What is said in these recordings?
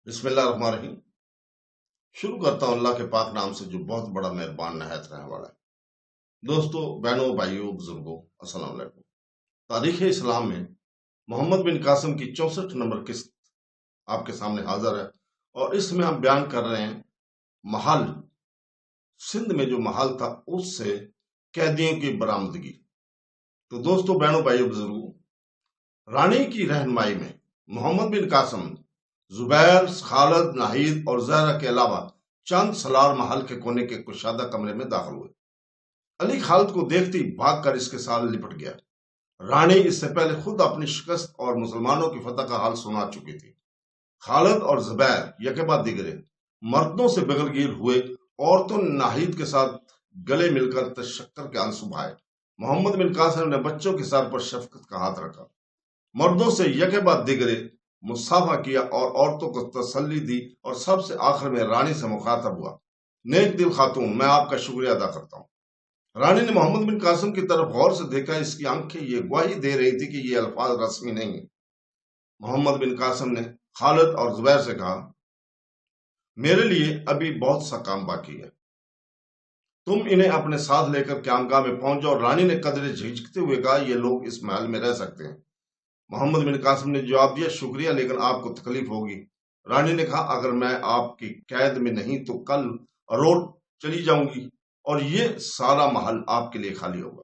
بسم اللہ الرحمن الرحیم۔ شروع کرتا ہوں اللہ کے پاک نام سے جو بہت بڑا مہربان نہایت رحم والا ہے۔ دوستو، بہنوں، بھائیوں، بزرگوں، السلام علیکم۔ تاریخ اسلام میں محمد بن قاسم کی 64 نمبر قسط آپ کے سامنے حاضر ہے، اور اس میں ہم بیان کر رہے ہیں محل سندھ میں جو محل تھا اس سے قیدیوں کی برآمدگی۔ تو دوستو، بہنوں، بھائیوں، بزرگوں، رانی کی رہنمائی میں محمد بن قاسم زبیر، خالد، ناہید اور زہرہ کے علاوہ چند سالار محل کے کونے کے کشادہ کمرے میں داخل ہوئے۔ علی خالد کو دیکھتے ہی بھاگ کر اس کے ساتھ لپٹ گیا۔ رانی اس سے پہلے خود اپنی شکست اور مسلمانوں کی فتح کا حال سنا چکی تھی۔ خالد اور زبیر یکے بعد دیگرے مردوں سے بغل گیر ہوئے، عورتوں نے ناہید کے ساتھ گلے مل کر تشکر کے آنسو بہائے۔ محمد بن قاسم نے بچوں کے سر پر شفقت کا ہاتھ رکھا، مردوں سے یکے بعد دیگرے مصافحہ کیا اور عورتوں کو تسلی دی، اور سب سے آخر میں رانی سے مخاطب ہوا: نیک دل خاتون، میں آپ کا شکریہ ادا کرتا ہوں۔ رانی نے محمد بن قاسم کی طرف غور سے دیکھا۔ اس کی آنکھیں یہ گواہی دے رہی تھی کہ یہ الفاظ رسمی نہیں ہیں۔ محمد بن قاسم نے خالد اور زبیر سے کہا: میرے لیے ابھی بہت سا کام باقی ہے، تم انہیں اپنے ساتھ لے کر قیامگاہ میں پہنچ جاؤ۔ رانی نے قدرے جھجکتے ہوئے کہا: یہ لوگ اس محل میں رہ سکتے ہیں۔ محمد بن قاسم نے جواب دیا: شکریہ، لیکن آپ کو تکلیف ہوگی۔ رانی نے کہا: اگر میں آپ کی قید میں نہیں تو کل روڈ چلی جاؤں گی اور یہ سارا محل آپ کے لیے خالی ہوگا۔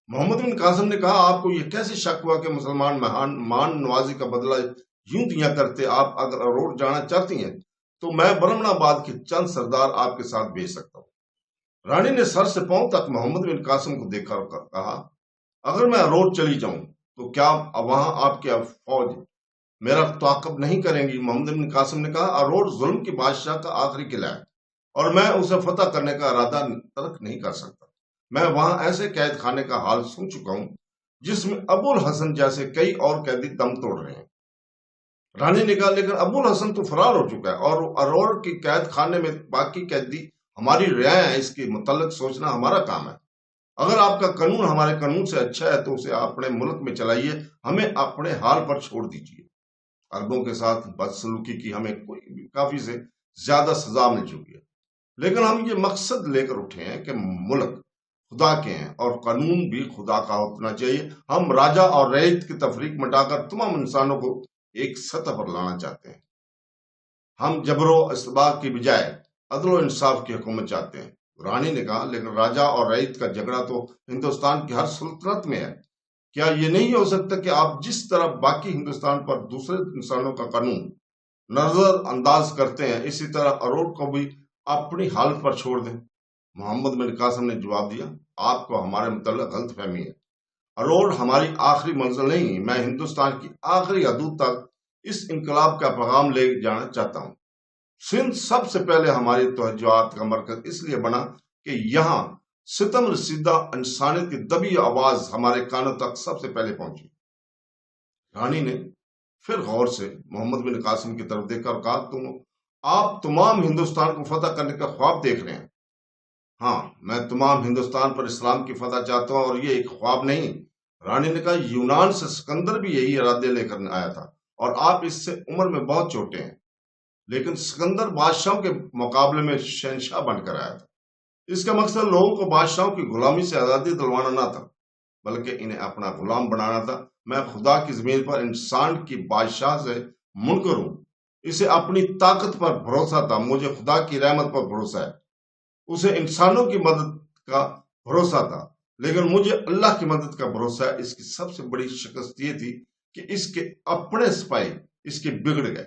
محمد بن قاسم نے کہا: آپ کو یہ کیسے شک ہوا کہ مسلمان مان نوازی کا بدلہ یوں دیا کرتے؟ آپ اگر روڈ جانا چاہتی ہیں تو میں برمن آباد کے چند سردار آپ کے ساتھ بھیج سکتا ہوں۔ رانی نے سر سے پاؤں تک محمد بن قاسم کو دیکھا اور کہا: اگر میں روڈ چلی جاؤں تو کیا وہاں آپ کی فوج میرا تعاقب نہیں کریں گی؟ محمد بن قاسم نے کہا: اروڑ ظلم کی بادشاہ کا آخری قلعہ ہے اور میں اسے فتح کرنے کا ارادہ ترک نہیں کر سکتا۔ میں وہاں ایسے قید خانے کا حال سن چکا ہوں جس میں ابو الحسن جیسے کئی اور قیدی دم توڑ رہے ہیں۔ رانی نے کہا: لیکن ابو الحسن تو فرار ہو چکا ہے اور اروڑ کی قید خانے میں باقی قیدی ہماری رعایا ہیں، اس کے متعلق سوچنا ہمارا کام ہے۔ اگر آپ کا قانون ہمارے قانون سے اچھا ہے تو اسے اپنے ملک میں چلائیے، ہمیں اپنے حال پر چھوڑ دیجیے۔ عربوں کے ساتھ بدسلوکی کی ہمیں کافی سے زیادہ سزا مل چکی ہے، لیکن ہم یہ مقصد لے کر اٹھے ہیں کہ ملک خدا کے ہیں اور قانون بھی خدا کا ہونا چاہیے۔ ہم راجا اور رعیت کی تفریق مٹا کر تمام انسانوں کو ایک سطح پر لانا چاہتے ہیں۔ ہم جبر و استباق کی بجائے عدل و انصاف کی حکومت چاہتے ہیں۔ رانی نے کہا: لیکن راجا اور رعیت کا جھگڑا تو ہندوستان کی ہر سلطنت میں ہے۔ کیا یہ نہیں ہو سکتا کہ آپ جس طرح باقی ہندوستان پر دوسرے انسانوں کا قانون نظر انداز کرتے ہیں، اسی طرح اروڑ کو بھی اپنی حالت پر چھوڑ دیں؟ محمد بن قاسم نے جواب دیا: آپ کو ہمارے متعلق غلط فہمی ہے۔ اروڑ ہماری آخری منزل نہیں، میں ہندوستان کی آخری حدود تک اس انقلاب کا پیغام لے جانا چاہتا ہوں۔ سندھ سب سے پہلے ہماری توجہات کا مرکز اس لیے بنا کہ یہاں ستم رسیدہ انسانیت کی دبی آواز ہمارے کانوں تک سب سے پہلے پہنچی۔ رانی نے پھر غور سے محمد بن قاسم کی طرف دیکھا اور کہا: آپ تمام ہندوستان کو فتح کرنے کا خواب دیکھ رہے ہیں؟ ہاں، میں تمام ہندوستان پر اسلام کی فتح چاہتا ہوں، اور یہ ایک خواب نہیں۔ رانی نے کہا: یونان سے سکندر بھی یہی ارادے لے کر آیا تھا، اور آپ اس سے عمر میں بہت چھوٹے ہیں، لیکن سکندر بادشاہوں کے مقابلے میں شہنشاہ بن کر آیا تھا۔ اس کا مقصد لوگوں کو بادشاہوں کی غلامی سے آزادی دلوانا نہ تھا، بلکہ انہیں اپنا غلام بنانا تھا۔ میں خدا کی زمین پر انسان کی بادشاہ سے منکر ہوں۔ اسے اپنی طاقت پر بھروسہ تھا، مجھے خدا کی رحمت پر بھروسہ ہے۔ اسے انسانوں کی مدد کا بھروسہ تھا، لیکن مجھے اللہ کی مدد کا بھروسہ ہے۔ اس کی سب سے بڑی شکست یہ تھی کہ اس کے اپنے سپاہی اس کے بگڑ گئے،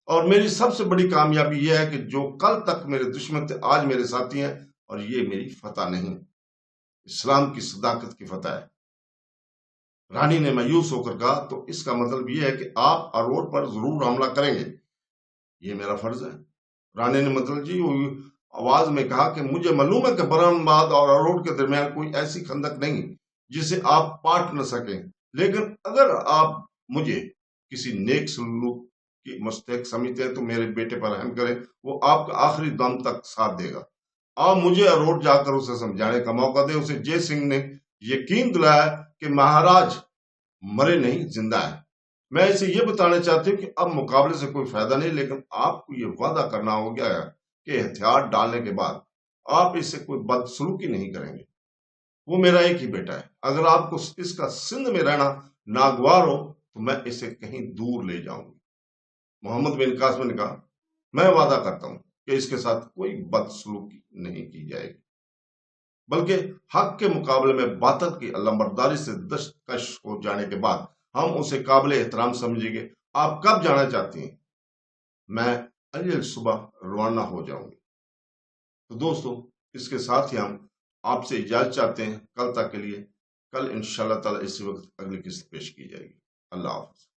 اور میری سب سے بڑی کامیابی یہ ہے کہ جو کل تک میرے دشمن تھے آج میرے ساتھی ہیں، اور یہ میری فتح نہیں، اسلام کی صداقت کی فتح ہے۔ رانی نے مایوس ہو کر کہا: تو اس کا مطلب یہ ہے کہ آپ اروڑ پر ضرور حملہ کریں گے؟ یہ میرا فرض ہے۔ رانی نے متلجی آواز میں کہا کہ مجھے معلوم ہے کہ برہم آباد اور اروڑ کے درمیان کوئی ایسی خندق نہیں جسے آپ پاٹ نہ سکیں، لیکن اگر آپ مجھے کسی نیک سلوک کی مستحق سمجھتے ہیں تو میرے بیٹے پر رحم کریں، وہ آپ کا آخری دم تک ساتھ دے گا۔ آپ مجھے اروڑ جا کر اسے سمجھانے کا موقع دیں۔ اسے جے سنگھ نے یقین دلایا کہ مہاراج مرے نہیں، زندہ ہے۔ میں اسے یہ بتانا چاہتی ہوں کہ اب مقابلے سے کوئی فائدہ نہیں، لیکن آپ کو یہ وعدہ کرنا ہو گیا ہے کہ ہتھیار ڈالنے کے بعد آپ اس سے کوئی بدسلوکی نہیں کریں گے۔ وہ میرا ایک ہی بیٹا ہے، اگر آپ کو اس کا سندھ میں رہنا ناگوار ہو تو میں اسے کہیں دور لے جاؤں گی۔ محمد بن قاسم نے کہا، میں وعدہ کرتا ہوں کہ اس کے ساتھ کوئی بدسلوکی نہیں کی جائے گی، بلکہ حق کے مقابلے میں باطل کی علمبرداری سے دستکش ہو جانے کے بعد ہم اسے قابل احترام سمجھیں گے۔ آپ کب جانا چاہتی ہیں؟ میں اجل صبح روانہ ہو جاؤں گی۔ تو دوستو، اس کے ساتھ ہی ہم آپ سے اجازت چاہتے ہیں کل تک کے لیے۔ کل انشاءاللہ تعالی اسی وقت اگلی قسط پیش کی جائے گی۔ اللہ حافظ۔